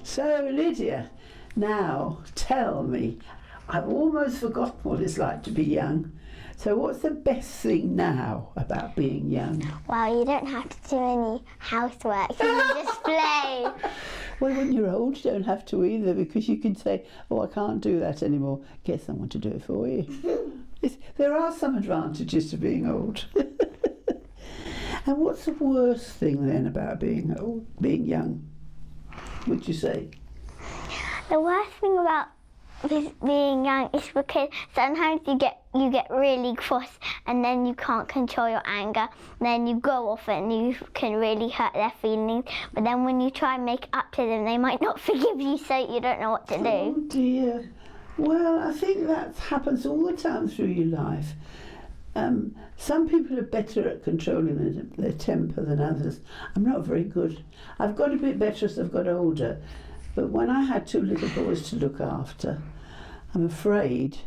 So, Lydia, now tell me, I've almost forgotten what it's like to be young. So what's the best thing now about being young? Well, you don't have to do any housework, you can just play. Well, when you're old, you don't have to either, because you can say, oh, I can't do that anymore. Get someone to do it for you. There are some advantages to being old. And what's the worst thing then about being old, being young, would you say? The worst thing about being young is because sometimes you get really cross and then you can't control your anger, and then you go off and you can really hurt their feelings, but then when you try and make up to them they might not forgive you, so you don't know what to do. Oh dear. Well, I think that happens all the time through your life. Some people are better at controlling their temper than others. I'm not very good. I've got a bit better as I've got older, but when I had two little boys to look after, I'm afraid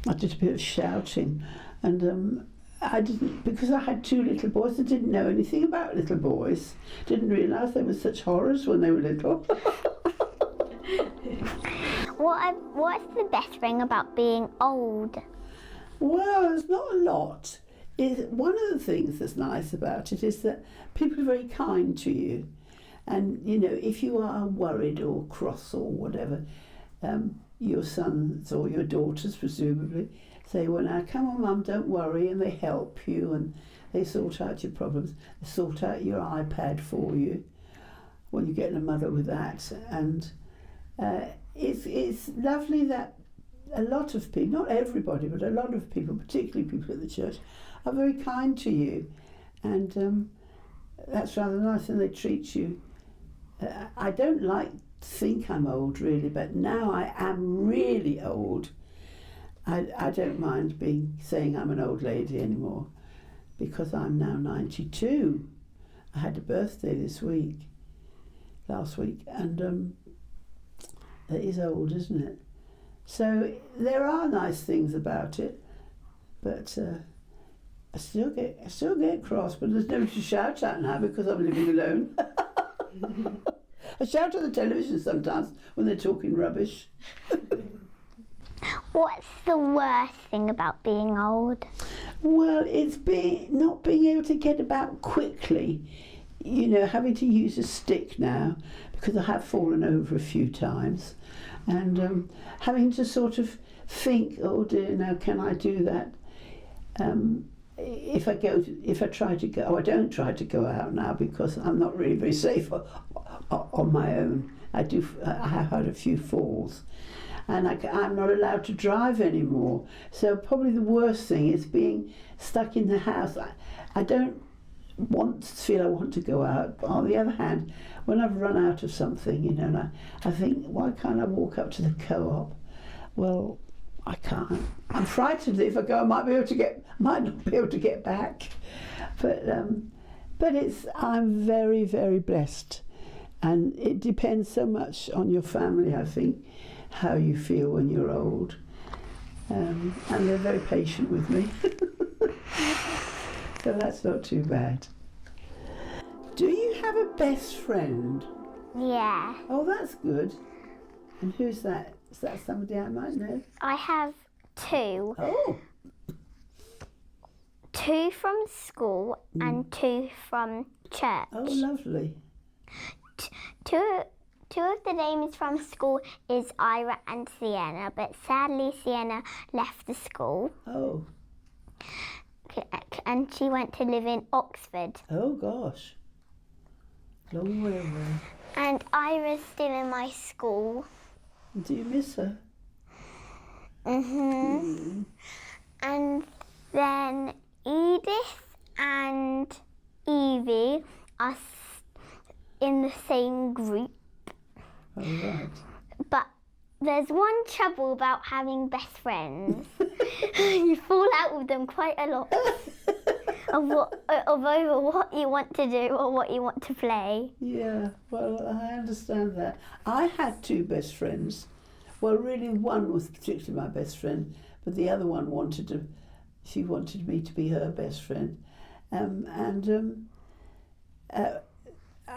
I did a bit of shouting, and I didn't, because I had two little boys. I didn't know anything about little boys. Didn't realise they were such horrors when they were little. What's the best thing about being old? Well, there's not a lot. One of the things that's nice about it is that people are very kind to you. And, you know, if you are worried or cross or whatever, your sons or your daughters presumably say, well, now, come on, Mum, don't worry, and they help you and they sort out your problems. They sort out your iPad for you when you get a mother with that. And it's lovely that a lot of people, not everybody, but a lot of people, particularly people at the church, are very kind to you, and that's rather nice, and they treat you. I don't like to think I'm old really, but now I am really old. I don't mind saying I'm an old lady anymore, because I'm now 92. I had a birthday last week, and that is old, isn't it? So there are nice things about it, but I still get cross. But there's nobody to shout at now because I'm living alone. I shout at the television sometimes when they're talking rubbish. What's the worst thing about being old? Well, it's not being able to get about quickly. You know, having to use a stick now, because I have fallen over a few times, and having to sort of think, oh dear, now can I do that? If I try to go, I don't try to go out now because I'm not really very safe on my own. I have had a few falls, and I'm not allowed to drive anymore. So probably the worst thing is being stuck in the house. I don't feel I want to go out, but on the other hand, when I've run out of something, you know, and I think, why can't I walk up to the co-op? Well, I can't. I'm frightened that if I go, I might not be able to get back. But I'm very, very blessed, and it depends so much on your family, I think, how you feel when you're old, and they're very patient with me. So that's not too bad. Do you have a best friend? Yeah. Oh, that's good. And who's that? Is that somebody I might know? I have two. Oh. Two from school and two from church. Oh, lovely. Two of the names from school is Ira and Sienna, but sadly Sienna left the school. Oh. And she went to live in Oxford. Oh gosh. Long way away. And Ira's still in my school. Do you miss her? And then Edith and Evie are in the same group. Oh, right. But there's one trouble about having best friends. You fall out with them quite a lot over what you want to do or what you want to play. Yeah, well, I understand that. I had two best friends. Well, really, one was particularly my best friend, but the other one wanted me to be her best friend.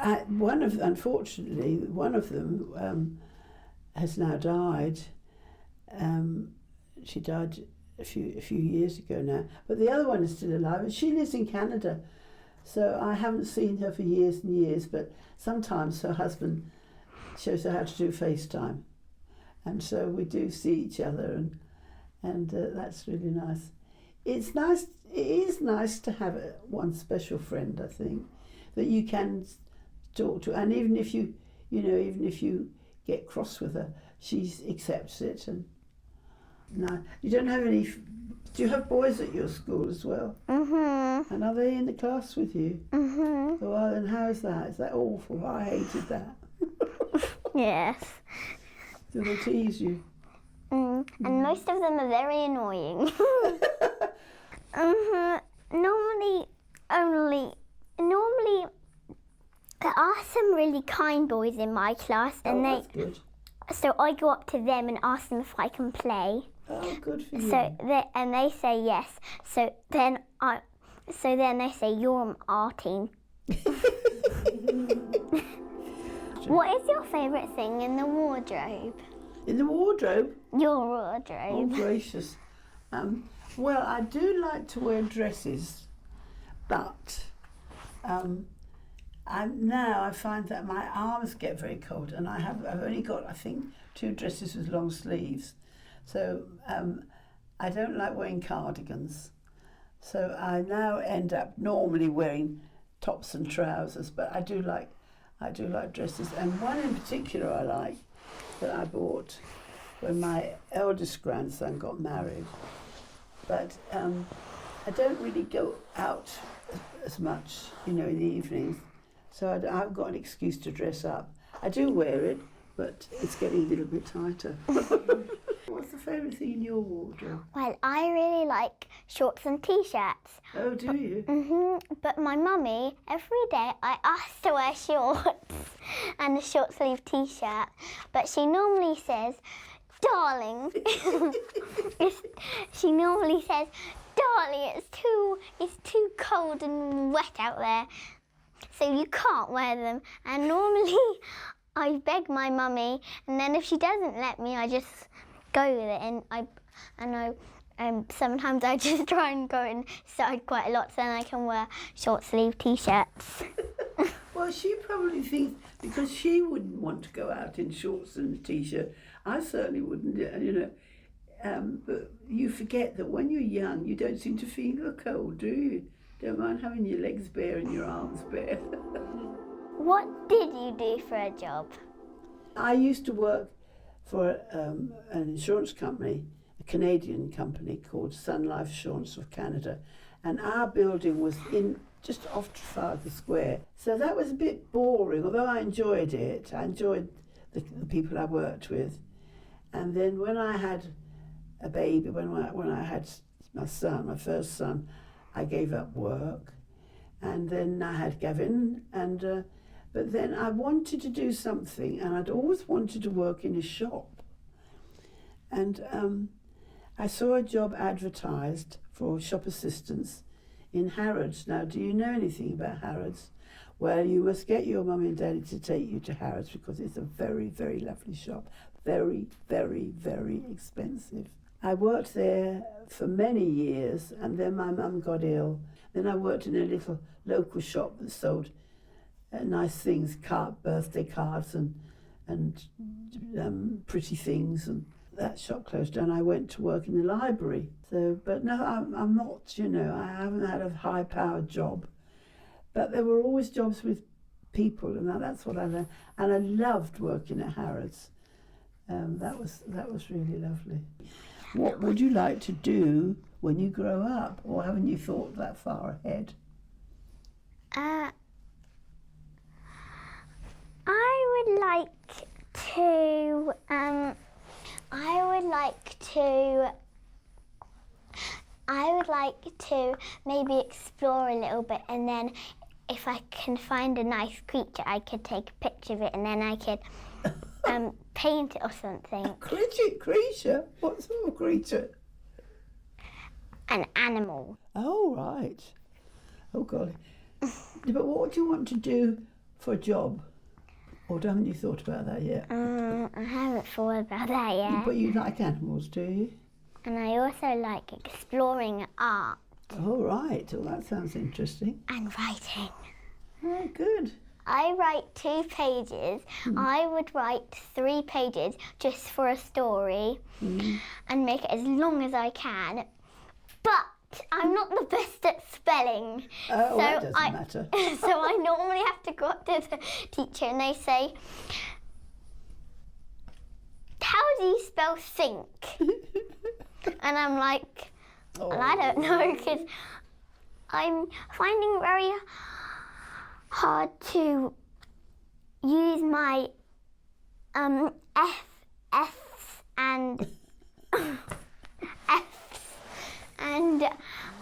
Unfortunately, one of them has now died. She died a few years ago now, but the other one is still alive, and she lives in Canada. So I haven't seen her for years and years, but sometimes her husband shows her how to do FaceTime, and so we do see each other, and that's really nice. It's nice. It is nice to have one special friend, I think, that you can talk to, and even if you get cross with her, she accepts it. And no, you don't have any. Do you have boys at your school as well? Mm-hmm. And are they in the class with you? Mm-hmm. Well, and how is that? Is that awful? I hated that. Yes. Do they tease you? And most of them are very annoying. Normally, there are some really kind boys in my class, and that's good. So I go up to them and ask them if I can play. Oh, good for you. So they say yes. So then they say you're on our team. What is your favourite thing in the wardrobe? In the wardrobe? Your wardrobe. Oh, gracious. Well, I do like to wear dresses, but now I find that my arms get very cold, and I've only got, I think, 2 dresses with long sleeves. So I don't like wearing cardigans. So I now end up normally wearing tops and trousers, but I do like dresses. And one in particular I like that I bought when my eldest grandson got married. But I don't really go out as much, in the evenings. So I've got an excuse to dress up. I do wear it, but it's getting a little bit tighter. What's the favourite thing in your wardrobe? Well, I really like shorts and t-shirts. Oh, do you? But my mummy, every day I ask to wear shorts and a short sleeve t-shirt, but she normally says, darling, she normally says, darling, it's too cold and wet out there, so you can't wear them. And normally I beg my mummy, and then if she doesn't let me, I just go with it, and sometimes I just try and go inside quite a lot, so then I can wear short sleeve t-shirts. Well, she probably thinks, because she wouldn't want to go out in shorts and a t-shirt. I certainly wouldn't, but you forget that when you're young, you don't seem to feel the cold, do you? Don't mind having your legs bare and your arms bare. What did you do for a job? I used to work for an insurance company, a Canadian company called Sun Life Assurance of Canada, and our building was in just off Trafalgar Square. So that was a bit boring, although I enjoyed it. I enjoyed the people I worked with. And then when I had a baby, when I had my son, my first son, I gave up work. And then I had Gavin, but then I wanted to do something, and I'd always wanted to work in a shop. And I saw a job advertised for shop assistants in Harrods. Now, do you know anything about Harrods? Well, you must get your mummy and daddy to take you to Harrods, because it's a very, very lovely shop. Very, very, very expensive. I worked there for many years, and then my mum got ill. Then I worked in a little local shop that sold nice things, birthday cards and pretty things, and that shop closed down. I went to work in the library. So, but no, I'm not, I haven't had a high-powered job. But there were always jobs with people, and that's what I learned. And I loved working at Harrods. That was really lovely. What would you like to do when you grow up, or haven't you thought that far ahead? I would like to maybe explore a little bit, and then if I can find a nice creature, I could take a picture of it, and then I could paint it or something. A creature? What sort of creature? An animal. Oh, right. Oh, golly. But what do you want to do for a job? Or haven't you thought about that yet? I haven't thought about that yet. But you like animals, do you? And I also like exploring art. Oh, right. Well, that sounds interesting. And writing. Oh, good. I write 2 pages. I would write 3 pages just for a story and make it as long as I can. But I'm not the best at spelling. Oh, so that doesn't matter. So I normally have to go up to the teacher and they say, how do you spell think? And I'm like, well, I don't know, because I'm finding it very hard to use my F's and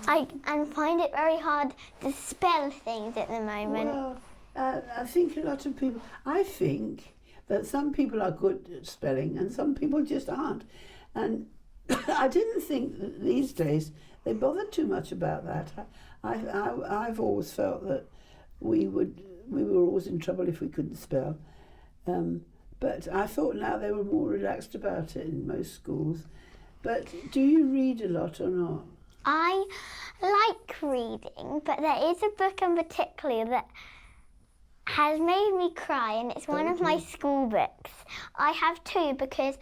and find it very hard to spell things at the moment. Well, I think a lot of people, I think that some people are good at spelling and some people just aren't. And I didn't think that these days they bothered too much about that. I've always felt that we were always in trouble if we couldn't spell. But I thought now they were more relaxed about it in most schools. But do you read a lot or not? I like reading, but there is a book in particular that has made me cry, and it's one of my school books. I have 2 because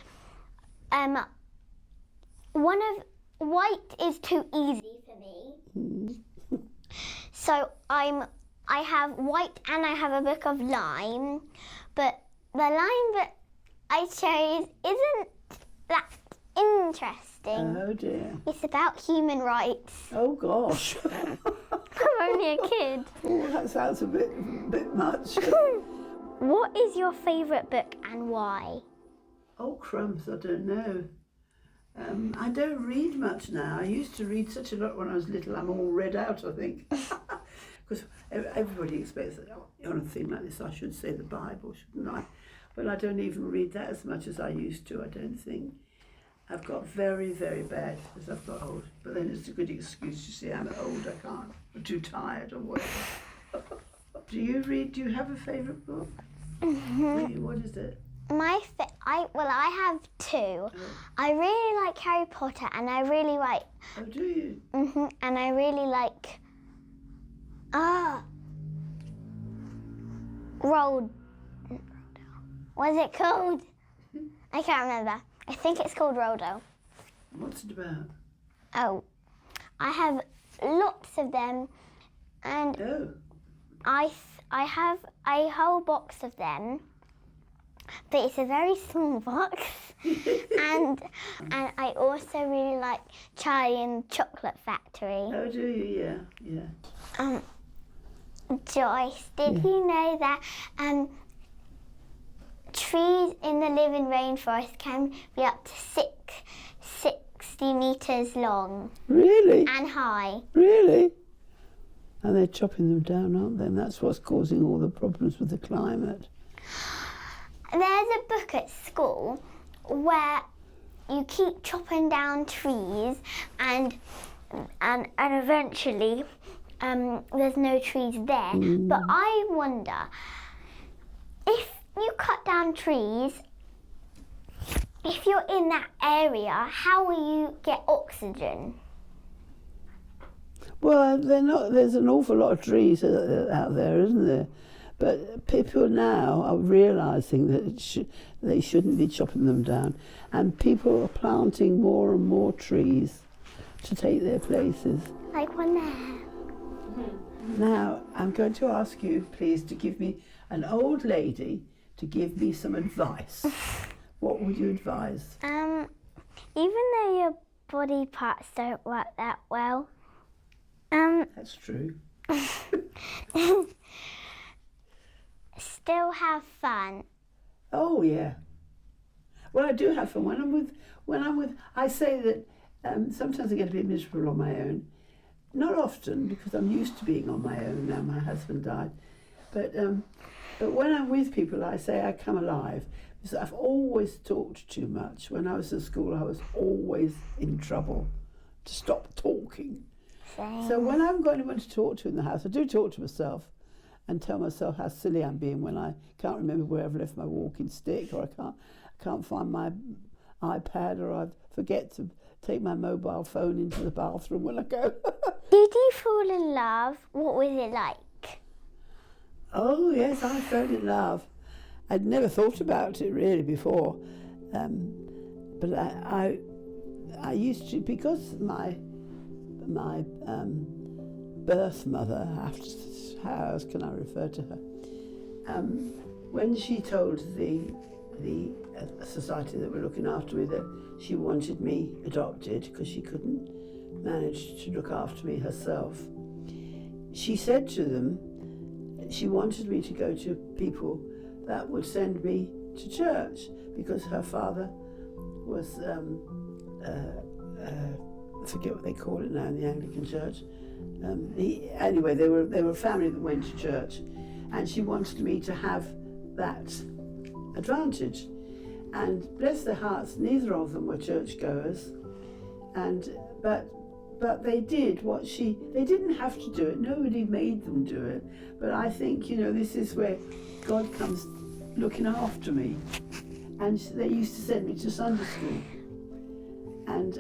one of white is too easy for me. So I have white and I have a book of lime, but the lime that I chose isn't that interesting. Oh dear. It's about human rights. Oh gosh. I'm only a kid. Oh, that sounds a bit much. What is your favourite book and why? Oh crumbs, I don't know. I don't read much now. I used to read such a lot when I was little. I'm all read out, I think. Because everybody expects that on a thing like this I should say the Bible, shouldn't I? But I don't even read that as much as I used to, I don't think. I've got very, very bad as I've got old. But then it's a good excuse to say I'm old, I can't. I'm too tired or whatever. Do you read? Do you have a favourite book? What is it? I have 2. Oh. I really like Harry Potter, and I really like. Oh, do you? And I really like. What's it called? I can't remember. I think it's called Roldo. What's it about? Oh, I have lots of them, and I have a whole box of them. But it's a very small box, and I also really like Charlie and the Chocolate Factory. Oh, do you? Yeah. Joyce, did you know that trees in the living rainforest can be up to 60 metres long? Really? And high. Really? And they're chopping them down, aren't they? And that's what's causing all the problems with the climate. There's a book at school where you keep chopping down trees and eventually there's no trees there. But I wonder, if you cut down trees, if you're in that area, how will you get oxygen? Well, they're not. There's an awful lot of trees out there, isn't there? But people now are realising that they shouldn't be chopping them down, and people are planting more and more trees to take their places. Like one there. Now, I'm going to ask you, please, to give me an old lady to give me some advice. What would you advise? Even though your body parts don't work that well. That's true. Still have fun. Oh yeah. Well, I do have fun when I'm with. I say that sometimes I get a bit miserable on my own. Not often, because I'm used to being on my own now. My husband died, but when I'm with people, I say I come alive because I've always talked too much. When I was at school, I was always in trouble to stop talking. Same. So when I'm going to talk to in the house, I do talk to myself. and tell myself how silly I'm being when I can't remember where I've left my walking stick, or I can't find my iPad, or I forget to take my mobile phone into the bathroom when I go. Did you fall in love? What was it like? Oh yes, I fell in love. I'd never thought about it really before, but I used to, because my birth mother, how else can I refer to her? When she told the society that were looking after me that she wanted me adopted because she couldn't manage to look after me herself, she said to them she wanted me to go to people that would send me to church, because her father was I forget what they call it now in the Anglican Church. Anyway, they were a family that went to church, and she wanted me to have that advantage. And bless their hearts, neither of them were churchgoers, but they did what they didn't have to do it. Nobody made them do it. But I think, this is where God comes looking after me. And they used to send me to Sunday school. And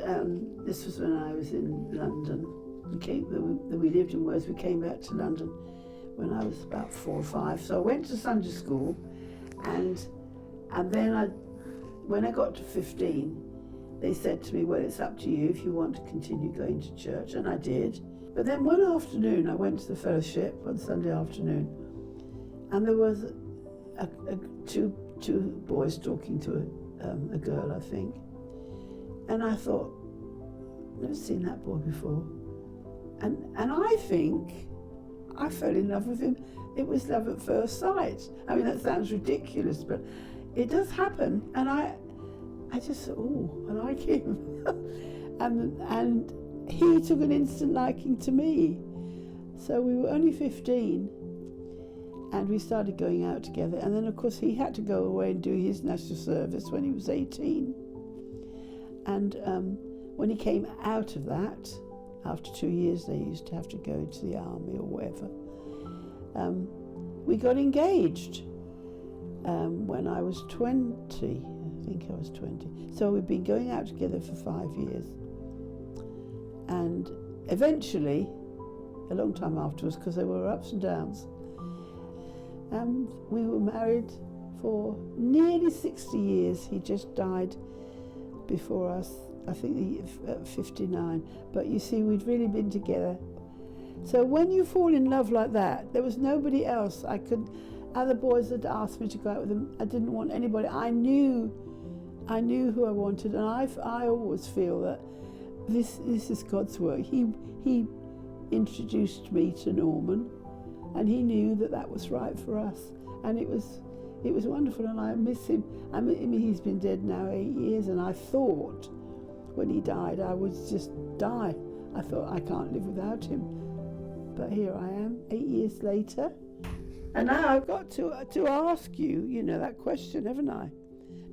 this was when I was in London. We lived in Wales. We came back to London when I was about 4 or 5. So I went to Sunday school, and then when I got to 15, they said to me, well, it's up to you if you want to continue going to church, and I did. But then one afternoon, I went to the fellowship on Sunday afternoon, and there was two boys talking to a girl, I think. And I thought, never seen that boy before. And I think I fell in love with him. It was love at first sight. I mean, that sounds ridiculous, but it does happen. And I just thought, oh, I like him. and he took an instant liking to me. So we were only 15, and we started going out together. And then, of course, he had to go away and do his national service when he was 18. And when he came out of that, after 2 years, they used to have to go to the army or whatever, we got engaged when I was 20. I think I was 20. So we've been going out together for 5 years. And eventually, a long time afterwards, because there were ups and downs, we were married for nearly 60 years. He just died before us, I think at 59. But you see, we'd really been together. So when you fall in love like that, there was nobody else other boys had asked me to go out with them. I didn't want anybody. I knew who I wanted, and I always feel that this is God's work. He introduced me to Norman, and he knew that was right for us, and it was wonderful, and I miss him. I mean, he's been dead now 8 years, and I thought when he died I would just die. I thought, I can't live without him. But here I am, 8 years later. And now I've got to ask you, that question, haven't I?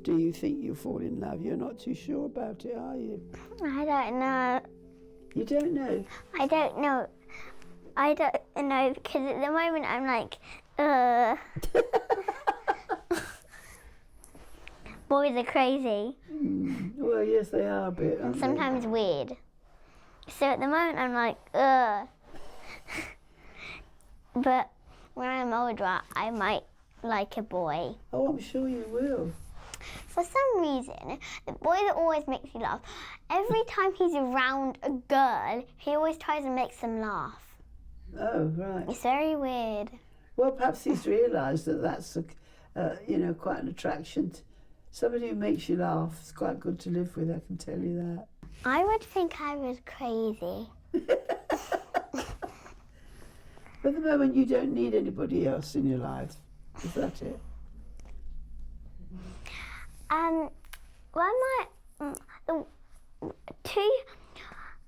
Do you think you fall in love? You're not too sure about it, are you? I don't know. You don't know? I don't know. I don't know, because at the moment I'm like, Boys are crazy. Well, yes, they are a bit. And sometimes weird. So at the moment I'm like, But when I'm older, I might like a boy. Oh, I'm sure you will. For some reason, the boy that always makes me laugh, every time he's around a girl, he always tries and makes them laugh. Oh, right. It's very weird. Well, perhaps he's realised that's, quite an attraction. Somebody who makes you laugh is quite good to live with, I can tell you that. I would think I was crazy. At the moment, you don't need anybody else in your life. Is that it?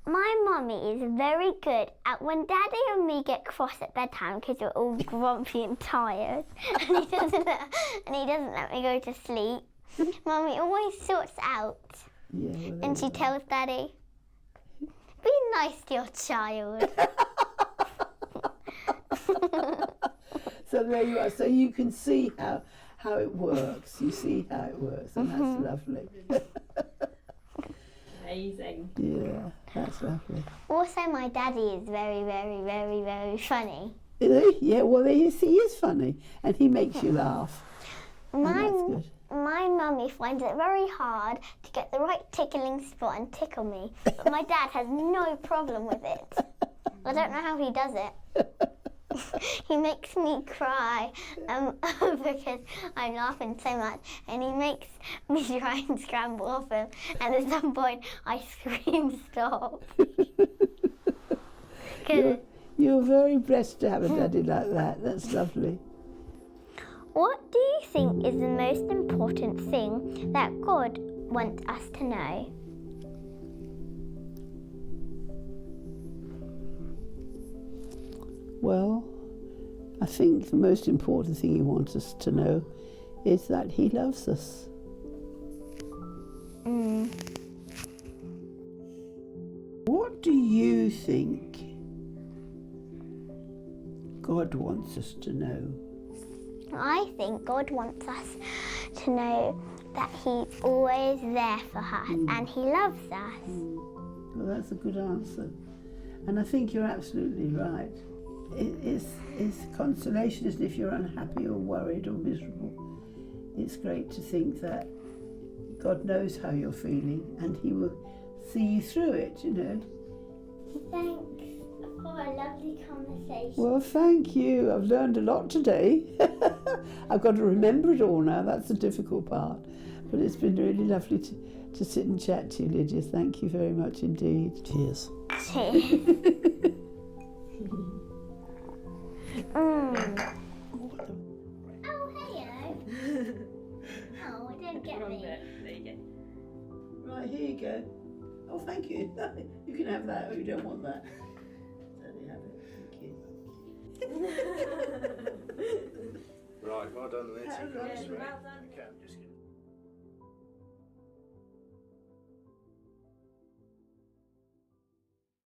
My mummy is very good at when Daddy and me get cross at bedtime because we're all grumpy and tired, and he doesn't let me go to sleep. Mummy always sorts out, and she tells Daddy, "Be nice to your child." So there you are. So you can see how it works. You see how it works, and that's lovely. Amazing. Yeah, that's lovely. Also, my daddy is very, very, very, very funny. Is he? Yeah, well, he is funny, and he makes you laugh. And that's good. My mummy finds it very hard to get the right tickling spot and tickle me, but my dad has no problem with it. I don't know how he does it. He makes me cry because I'm laughing so much, and he makes me try and scramble off him, and at some point I scream stop. You're very blessed to have a daddy like that. That's lovely. What do you think is the most important thing that God wants us to know? Well, I think the most important thing he wants us to know is that he loves us. What do you think God wants us to know? I think God wants us to know that He's always there for us and He loves us. Well, that's a good answer. And I think you're absolutely right. It's consolation, isn't it, if you're unhappy or worried or miserable. It's great to think that God knows how you're feeling and He will see you through it, you know. Thanks for a lovely conversation. Well, thank you. I've learned a lot today. I've got to remember it all now. That's the difficult part. But it's been really lovely to sit and chat to you, Lydia. Thank you very much indeed. Cheers. Cheers. Oh, hello. Oh, I didn't get me. There you go. Right, here you go. Oh, thank you. You can have that, or you don't want that. There you have it. Thank you. Right, well done, Lindsay. Well done. Okay, I'm just